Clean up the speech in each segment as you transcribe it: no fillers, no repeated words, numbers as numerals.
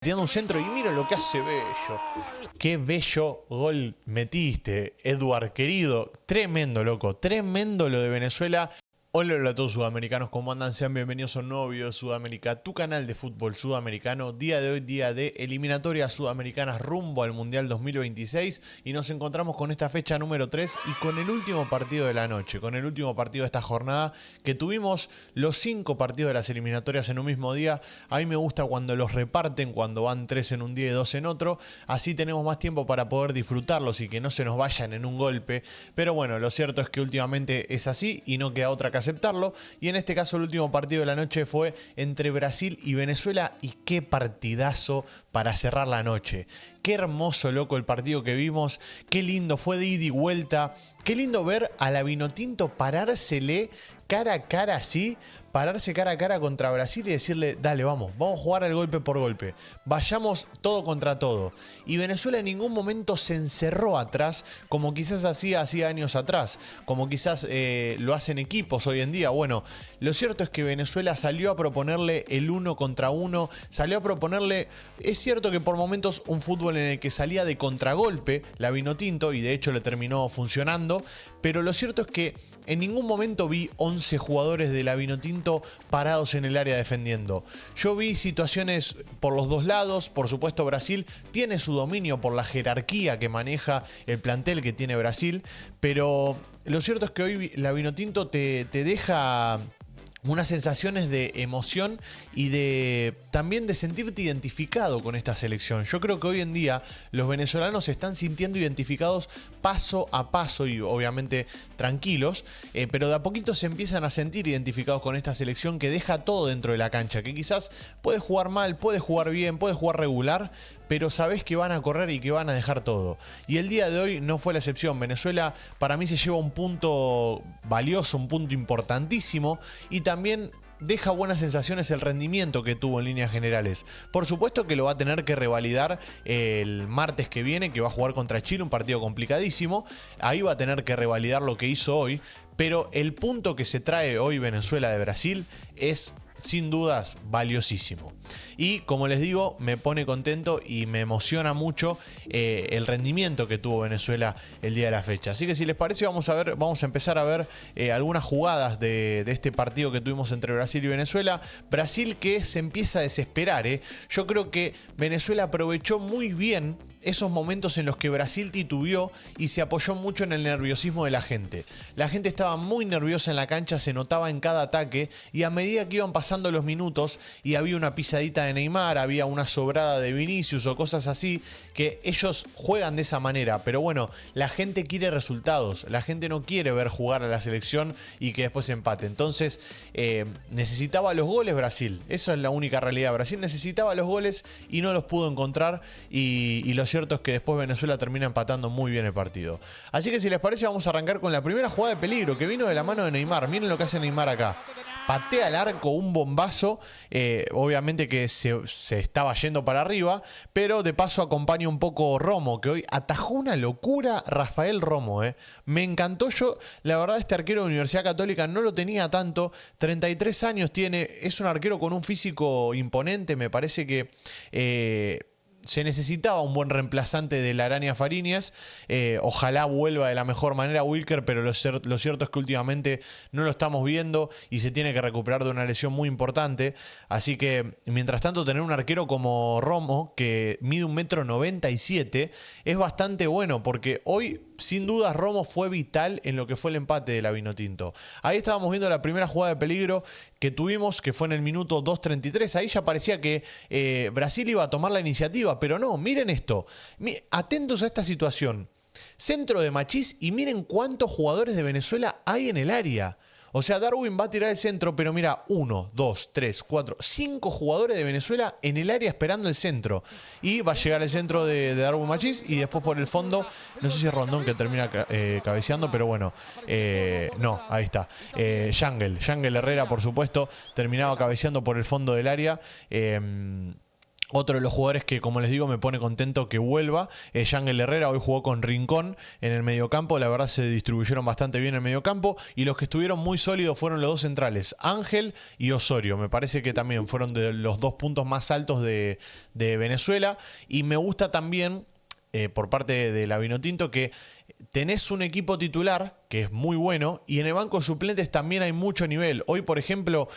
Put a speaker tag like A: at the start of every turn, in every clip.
A: Tirando un centro y mira lo que hace Bello. Qué bello gol metiste, Eduard, querido. Tremendo, loco. Tremendo lo de Venezuela. Hola a todos sudamericanos, ¿cómo andan? Sean bienvenidos a un nuevo video de Sudamérica, tu canal de fútbol sudamericano. Día de hoy, día de eliminatorias sudamericanas rumbo al Mundial 2026. Y nos encontramos con esta fecha número 3 y con el último partido de la noche, con el último partido de esta jornada, que tuvimos los 5 partidos de las eliminatorias en un mismo día. A mí me gusta cuando los reparten, cuando van 3 en un día y 2 en otro. Así tenemos más tiempo para poder disfrutarlos y que no se nos vayan en un golpe. Pero bueno, lo cierto es que últimamente es así y no queda otra que aceptarlo, y en este caso el último partido de la noche fue entre Brasil y Venezuela, y qué partidazo para cerrar la noche. Qué hermoso, loco, el partido que vimos, qué lindo, fue de ida y vuelta, qué lindo ver a la Vinotinto parársele cara a cara así, pararse cara a cara contra Brasil y decirle, dale, vamos a jugar al golpe por golpe, vayamos todo contra todo. Y Venezuela en ningún momento se encerró atrás, como quizás hacía años atrás, como quizás lo hacen equipos hoy en día. Bueno, lo cierto es que Venezuela salió a proponerle el 1 contra 1, salió a proponerle, es cierto que por momentos un fútbol en el que salía de contragolpe la Vinotinto, y de hecho le terminó funcionando, pero lo cierto es que en ningún momento vi 11 jugadores de la Vinotinto parados en el área defendiendo. Yo vi situaciones por los dos lados. Por supuesto, Brasil tiene su dominio por la jerarquía que maneja el plantel que tiene Brasil, pero lo cierto es que hoy la Vinotinto te deja unas sensaciones de emoción y también de sentirte identificado con esta selección. Yo creo que hoy en día los venezolanos se están sintiendo identificados paso a paso y obviamente tranquilos, pero de a poquito se empiezan a sentir identificados con esta selección que deja todo dentro de la cancha, que quizás puede jugar mal, puede jugar bien, puede jugar regular, pero sabés que van a correr y que van a dejar todo. Y el día de hoy no fue la excepción. Venezuela para mí se lleva un punto valioso, un punto importantísimo, y también deja buenas sensaciones el rendimiento que tuvo en líneas generales. Por supuesto que lo va a tener que revalidar el martes que viene, que va a jugar contra Chile, un partido complicadísimo. Ahí va a tener que revalidar lo que hizo hoy, pero el punto que se trae hoy Venezuela de Brasil es sin dudas valiosísimo. Y como les digo, me pone contento y me emociona mucho el rendimiento que tuvo Venezuela el día de la fecha. Así que si les parece, vamos a empezar a ver algunas jugadas de este partido que tuvimos entre Brasil y Venezuela. Brasil que se empieza a desesperar. Yo creo que Venezuela aprovechó muy bien esos momentos en los que Brasil titubeó y se apoyó mucho en el nerviosismo de la gente. La gente estaba muy nerviosa en la cancha, se notaba en cada ataque, y a medida que iban pasando los minutos y había una pisadita de Neymar, había una sobrada de Vinicius o cosas así, que ellos juegan de esa manera. Pero bueno, la gente quiere resultados, la gente no quiere ver jugar a la selección y que después empate. Entonces necesitaba los goles Brasil, esa es la única realidad. Brasil necesitaba los goles y no los pudo encontrar, y lo cierto es que después Venezuela termina empatando muy bien el partido. Así que si les parece, vamos a arrancar con la primera jugada de peligro que vino de la mano de Neymar. Miren lo que hace Neymar acá. Patea al arco un bombazo, obviamente que se estaba yendo para arriba, pero de paso acompaña un poco Romo, que hoy atajó una locura Rafael Romo. Me encantó. Yo, la verdad, este arquero de Universidad Católica no lo tenía tanto, 33 años tiene, es un arquero con un físico imponente. Me parece que se necesitaba un buen reemplazante de la Araña Fariñas. Ojalá vuelva de la mejor manera Wilker, pero lo cierto es que últimamente no lo estamos viendo y se tiene que recuperar de una lesión muy importante. Así que, mientras tanto, tener un arquero como Romo, que mide 1,97 m, es bastante bueno, porque hoy, sin dudas, Romo fue vital en lo que fue el empate de la Vinotinto. Ahí estábamos viendo la primera jugada de peligro que tuvimos, que fue en el minuto 2:33. Ahí ya parecía que Brasil iba a tomar la iniciativa, pero no, miren esto. Atentos a esta situación. Centro de Machís, y miren cuántos jugadores de Venezuela hay en el área. O sea, Darwin va a tirar el centro, pero mira, 1, 2, 3, 4, 5 jugadores de Venezuela en el área esperando el centro. Y va a llegar el centro de Darwin Machís, y después por el fondo, no sé si es Rondón que termina cabeceando, pero bueno, no, ahí está. Yangel Herrera, por supuesto, terminaba cabeceando por el fondo del área. Otro de los jugadores que, como les digo, me pone contento que vuelva es Yangel Herrera. Hoy jugó con Rincón en el mediocampo. La verdad se distribuyeron bastante bien en el mediocampo. Y los que estuvieron muy sólidos fueron los dos centrales, Ángel y Osorio. Me parece que también fueron de los dos puntos más altos de Venezuela. Y me gusta también, por parte de la Vinotinto, que tenés un equipo titular que es muy bueno y en el banco de suplentes también hay mucho nivel. Hoy, por ejemplo,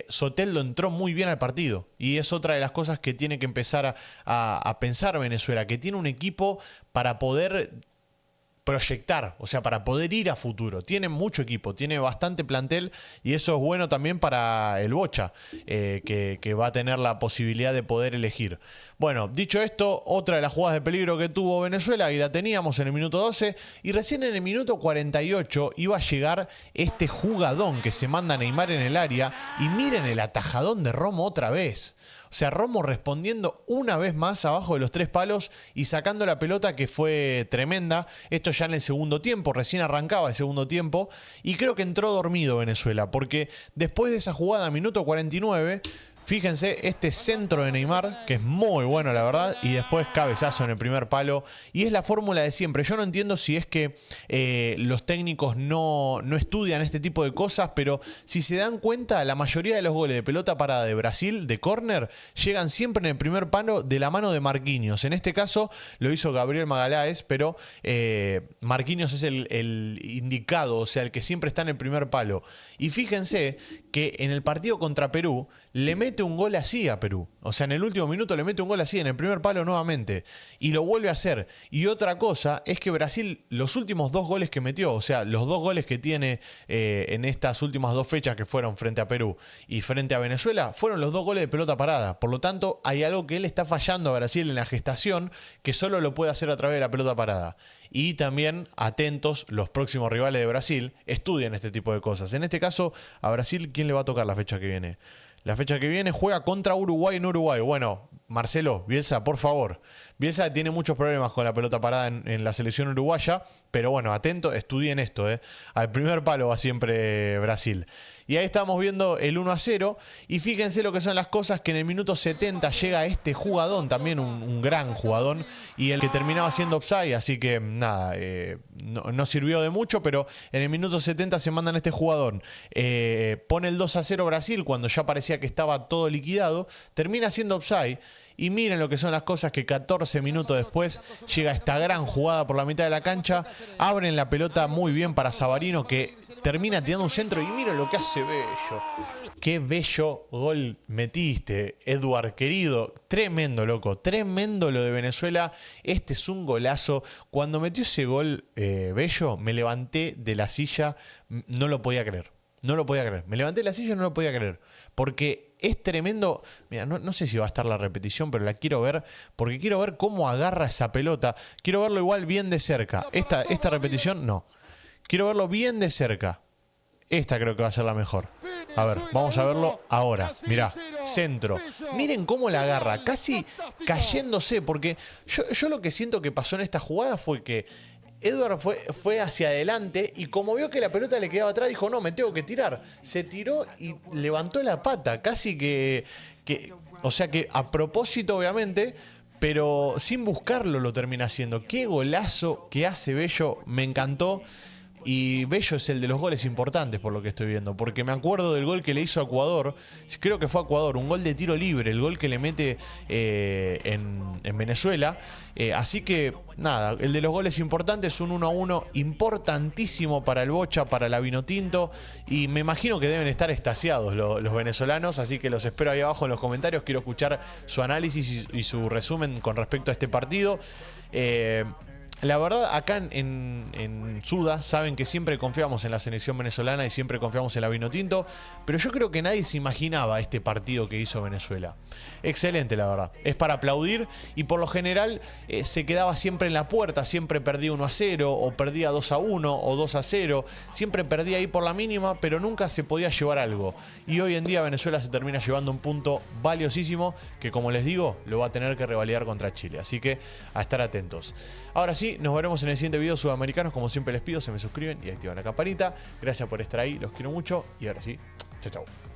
A: Soteldo entró muy bien al partido y es otra de las cosas que tiene que empezar a pensar Venezuela, que tiene un equipo para poder proyectar, o sea, para poder ir a futuro. Tiene mucho equipo, tiene bastante plantel y eso es bueno también para el Bocha, que va a tener la posibilidad de poder elegir. Bueno, dicho esto, otra de las jugadas de peligro que tuvo Venezuela y la teníamos en el minuto 12 y recién en el minuto 48 iba a llegar este jugadón que se manda Neymar en el área y miren el atajadón de Romo otra vez. O sea, Romo respondiendo una vez más abajo de los 3 palos y sacando la pelota, que fue tremenda. Esto ya en el segundo tiempo, recién arrancaba el segundo tiempo. Y creo que entró dormido Venezuela, porque después de esa jugada, minuto 49... Fíjense, este centro de Neymar, que es muy bueno la verdad, y después cabezazo en el primer palo. Y es la fórmula de siempre. Yo no entiendo si es que los técnicos no estudian este tipo de cosas, pero si se dan cuenta, la mayoría de los goles de pelota parada de Brasil, de córner, llegan siempre en el primer palo de la mano de Marquinhos. En este caso lo hizo Gabriel Magaláes, pero Marquinhos es el indicado, o sea, el que siempre está en el primer palo. Y fíjense que en el partido contra Perú le mete un gol así a Perú. O sea, en el último minuto le mete un gol así, en el primer palo nuevamente. Y lo vuelve a hacer. Y otra cosa es que Brasil, los últimos 2 goles que metió, o sea, los 2 goles que tiene en estas últimas 2 fechas que fueron frente a Perú y frente a Venezuela, fueron los 2 goles de pelota parada. Por lo tanto, hay algo que él está fallando a Brasil en la gestación, que solo lo puede hacer a través de la pelota parada. Y también, atentos, los próximos rivales de Brasil estudian este tipo de cosas. En este caso, a Brasil, ¿quién le va a tocar la fecha que viene? La fecha que viene juega contra Uruguay en Uruguay. Bueno, Marcelo, Bielsa, por favor. Bielsa tiene muchos problemas con la pelota parada en la selección uruguaya, pero bueno, atento, estudien esto. Al primer palo va siempre Brasil. Y ahí estamos viendo el 1-0 y fíjense lo que son las cosas, que en el minuto 70 llega este jugadón, también un gran jugadón, y el que terminaba siendo offside, así que nada, no sirvió de mucho, pero en el minuto 70 se mandan este jugador. Pone el 2-0 Brasil cuando ya parecía que estaba todo liquidado, termina siendo offside. Y miren lo que son las cosas, que 14 minutos después llega esta gran jugada por la mitad de la cancha. Abren la pelota muy bien para Savarino, que termina tirando un centro. Y miren lo que hace Bello. Qué bello gol metiste, Eduard querido. Tremendo, loco. Tremendo lo de Venezuela. Este es un golazo. Cuando metió ese gol Bello, me levanté de la silla. No lo podía creer. No lo podía creer. Me levanté de la silla y no lo podía creer. Porque es tremendo. Mira, no sé si va a estar la repetición, pero la quiero ver. Porque quiero ver cómo agarra esa pelota. Quiero verlo igual bien de cerca. Esta repetición, no. Quiero verlo bien de cerca. Esta creo que va a ser la mejor. A ver, vamos a verlo ahora. Mirá, centro. Miren cómo la agarra. Casi cayéndose. Porque yo lo que siento que pasó en esta jugada fue que Edward fue hacia adelante y como vio que la pelota le quedaba atrás, dijo, no, me tengo que tirar. Se tiró y levantó la pata, casi que o sea que a propósito, obviamente, pero sin buscarlo lo termina haciendo. Qué golazo que hace Bello, me encantó. Y Bello es el de los goles importantes por lo que estoy viendo, porque me acuerdo del gol que le hizo a Ecuador, creo que fue a Ecuador, un gol de tiro libre, el gol que le mete en Venezuela. Así que nada, el de los goles importantes, un 1-1 importantísimo para el Bocha, para la Vinotinto, y me imagino que deben estar extasiados los venezolanos, así que los espero ahí abajo en los comentarios. Quiero escuchar su análisis y su resumen con respecto a este partido. La verdad, acá en Suda saben que siempre confiamos en la selección venezolana y siempre confiamos en la Vinotinto, pero yo creo que nadie se imaginaba este partido que hizo Venezuela. Excelente, la verdad. Es para aplaudir y por lo general se quedaba siempre en la puerta, siempre perdía 1-0 o perdía 2-1 o 2-0, siempre perdía ahí por la mínima, pero nunca se podía llevar algo. Y hoy en día Venezuela se termina llevando un punto valiosísimo que, como les digo, lo va a tener que revalidar contra Chile. Así que a estar atentos. Ahora sí, nos veremos en el siguiente video, sudamericanos. Como siempre les pido, se me suscriben y activan la campanita. Gracias por estar ahí, los quiero mucho. Y ahora sí, chao, chao.